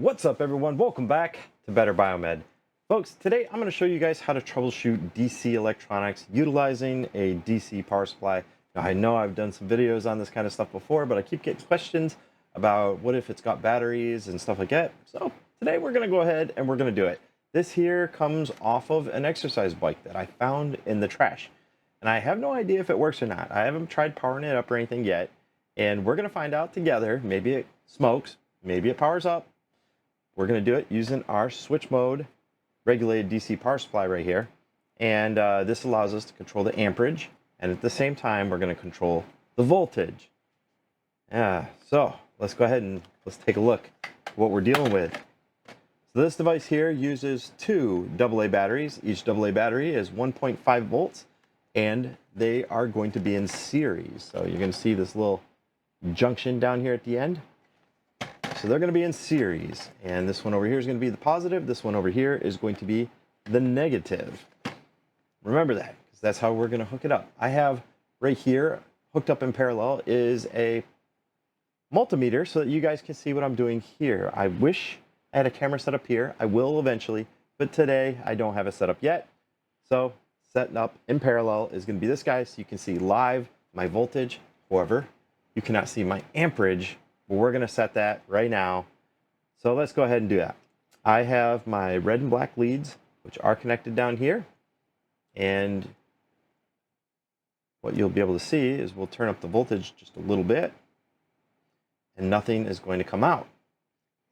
What's up, everyone? Welcome back to Better Biomed. Folks, today I'm going to show you guys how to troubleshoot DC electronics utilizing a DC power supply. Now, I know I've done some videos on this kind of stuff before, but I keep getting questions about what if it's got batteries and stuff like that. So today we're going to go ahead and we're going to do it. This here comes off of an exercise bike that I found in the trash. And I have no idea if it works or not. I haven't tried powering it up or anything yet. And we're going to find out together. Maybe it smokes, maybe it powers up. We're going to do it using our switch mode regulated DC power supply right here. And this allows us to control the amperage. And at the same time, we're going to control the voltage. So let's go ahead and let's take a look at what we're dealing with. So this device here uses two AA batteries. Each AA battery is 1.5 volts. And they are going to be in series. So you're going to see this little junction down here at the end. So they're going to be in series, and this one over here is going to be the positive. This one over here is going to be the negative. Remember that, because that's how we're going to hook it up. I have right here, hooked up in parallel, is a multimeter so that you guys can see what I'm doing here. I wish I had a camera set up here. I will eventually, but today I don't have it set up yet. So setting up in parallel is going to be this guy, so you can see live my voltage. However, you cannot see my amperage. But we're going to set that right now. So let's go ahead and do that. I have my red and black leads, which are connected down here. And what you'll be able to see is we'll turn up the voltage just a little bit. And nothing is going to come out.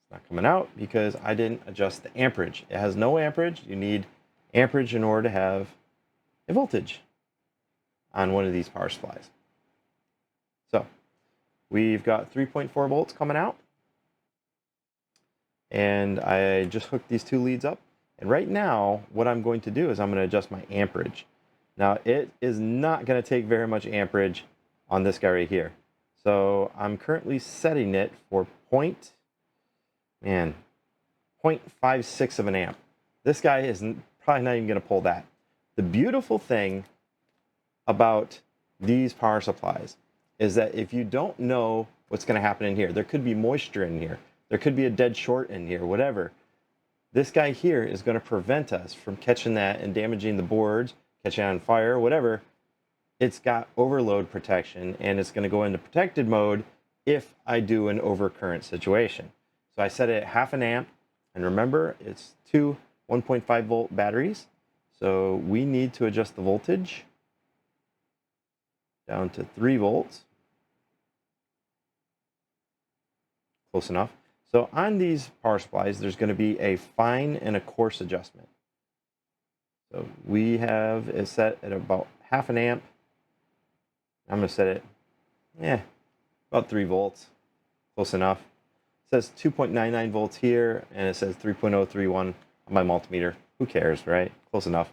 It's not coming out because I didn't adjust the amperage. It has no amperage. You need amperage in order to have a voltage on one of these power supplies. So we've got 3.4 volts coming out. And I just hooked these two leads up. And right now, what I'm going to do is I'm going to adjust my amperage. Now, it is not going to take very much amperage on this guy right here. So I'm currently setting it for 0.56 of an amp. This guy is probably not even going to pull that. The beautiful thing about these power supplies is that if you don't know what's going to happen in here, there could be moisture in here, there could be a dead short in here, whatever. This guy here is going to prevent us from catching that and damaging the boards, catching on fire, whatever. It's got overload protection, and it's going to go into protected mode if I do an overcurrent situation. So I set it at half an amp, and remember, it's two 1.5 volt batteries. So we need to adjust the voltage down to 3 volts. Close enough. So on these power supplies, there's going to be a fine and a coarse adjustment. So we have it set at about half an amp. I'm going to set it, about 3 volts. Close enough. It says 2.99 volts here, and it says 3.031 on my multimeter. Who cares, right? Close enough.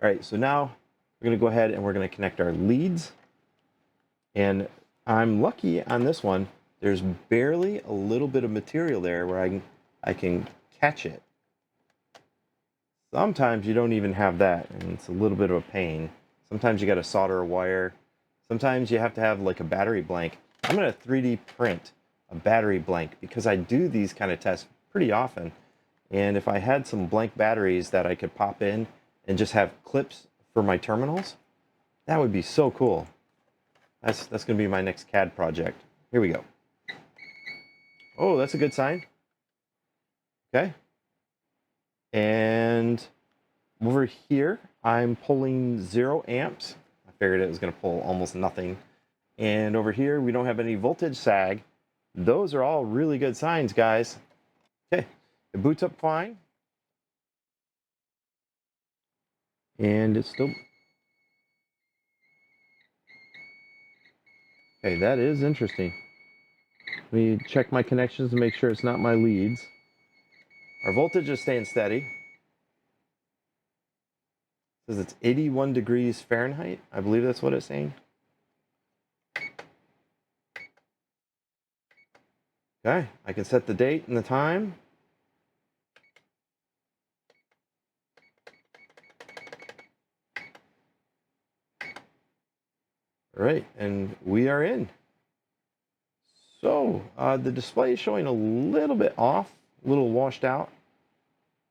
All right, so now we're going to go ahead and we're going to connect our leads. And I'm lucky on this one. There's barely a little bit of material there where I can catch it. Sometimes you don't even have that, and it's a little bit of a pain. Sometimes you got to solder a wire. Sometimes you have to have like a battery blank. I'm going to 3D print a battery blank because I do these kind of tests pretty often. And if I had some blank batteries that I could pop in and just have clips for my terminals, that would be so cool. That's going to be my next CAD project. Here we go. Oh, that's a good sign. Okay. And over here, I'm pulling 0 amps. I figured it was going to pull almost nothing. And over here, we don't have any voltage sag. Those are all really good signs, guys. Okay. It boots up fine. And it's still... Okay, that is interesting. Let me check my connections to make sure it's not my leads. Our voltage is staying steady. It says it's 81 degrees Fahrenheit. I believe that's what it's saying. Okay, I can set the date and the time. All right, and we are in. So the display is showing a little bit off. a little washed out.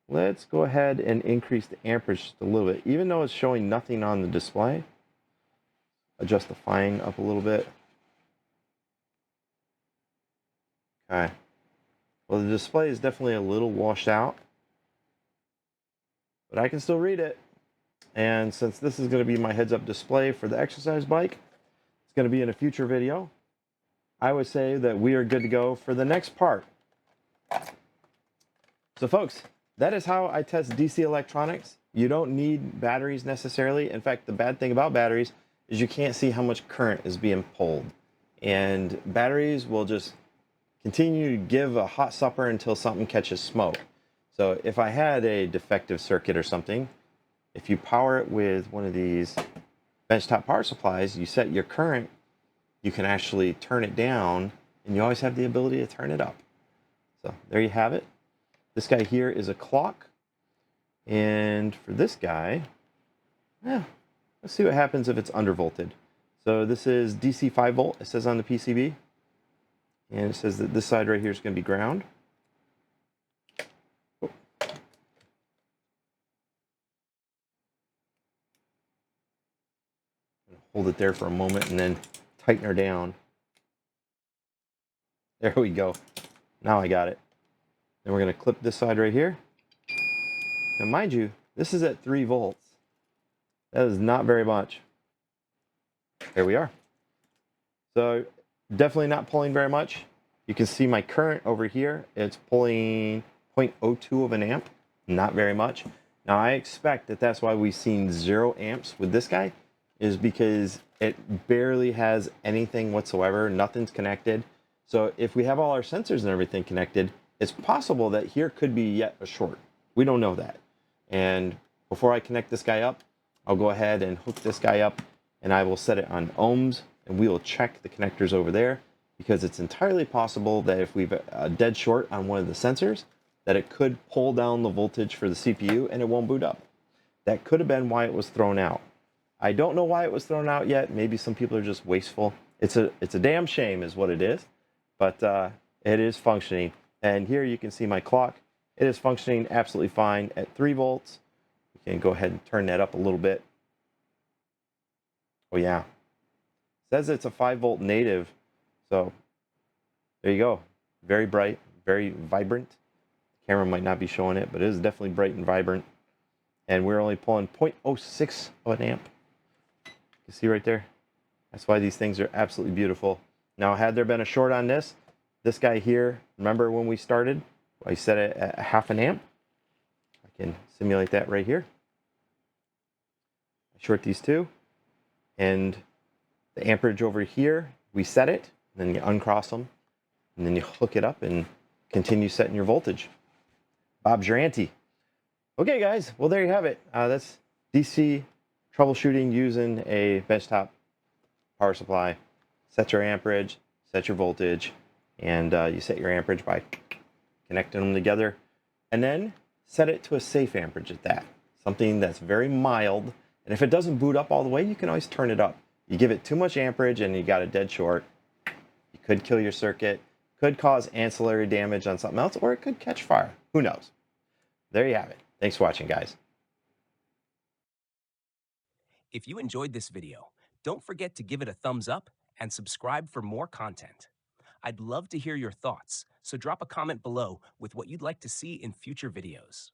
Let's go ahead and increase the amperage just a little bit. Even though it's showing nothing on the display, adjust the fine up a little bit. Okay. Well, the display is definitely a little washed out, but I can still read it. And since this is going to be my heads-up display for the exercise bike, it's going to be in a future video, I would say that we are good to go for the next part. So folks, that is how I test DC electronics. You don't need batteries necessarily. In fact, the bad thing about batteries is you can't see how much current is being pulled. And batteries will just continue to give a hot supper until something catches smoke. So if I had a defective circuit or something, if you power it with one of these benchtop power supplies, you set your current, you can actually turn it down, and you always have the ability to turn it up. So there you have it. This guy here is a clock. And for this guy, let's see what happens if it's undervolted. So this is DC 5 volt, it says on the PCB. And it says that this side right here is going to be ground. Oh. Hold it there for a moment and then tighten her down. There we go. Now I got it. Then we're going to clip this side right here. Now mind you, this is at 3 volts. That is not very much. There we are. So definitely not pulling very much. You can see my current over here. It's pulling 0.02 of an amp. Not very much. Now I expect that that's why we've seen 0 amps with this guy, is because it barely has anything whatsoever. Nothing's connected. So if we have all our sensors and everything connected, it's possible that here could be yet a short. We don't know that. And before I connect this guy up, I'll go ahead and hook this guy up, and I will set it on ohms, and we will check the connectors over there, because it's entirely possible that if we've a dead short on one of the sensors, that it could pull down the voltage for the CPU and it won't boot up. That could have been why it was thrown out. I don't know why it was thrown out yet. Maybe some people are just wasteful. It's a damn shame is what it is, but it is functioning. And here you can see my clock. It is functioning absolutely fine at 3 volts. You can go ahead and turn that up a little bit. Oh yeah. It says it's a 5 volt native. So there you go. Very bright, very vibrant. The camera might not be showing it, but it is definitely bright and vibrant. And we're only pulling 0.06 of an amp. You see right there? That's why these things are absolutely beautiful. Now, had there been a short on this guy here, remember when we started, I set it at 0.5 amp. I can simulate that right here. I short these two, and the amperage over here, we set it, then you uncross them, and then you hook it up and continue setting your voltage. Bob's your auntie. Okay, guys, well, there you have it. That's DC troubleshooting using a benchtop power supply. Set your amperage, set your voltage, and you set your amperage by connecting them together, and then set it to a safe amperage at that. Something that's very mild, and if it doesn't boot up all the way, you can always turn it up. You give it too much amperage and you got a dead short, you could kill your circuit, could cause ancillary damage on something else, or it could catch fire. Who knows? There you have it. Thanks for watching, guys. If you enjoyed this video, don't forget to give it a thumbs up and subscribe for more content. I'd love to hear your thoughts, so drop a comment below with what you'd like to see in future videos.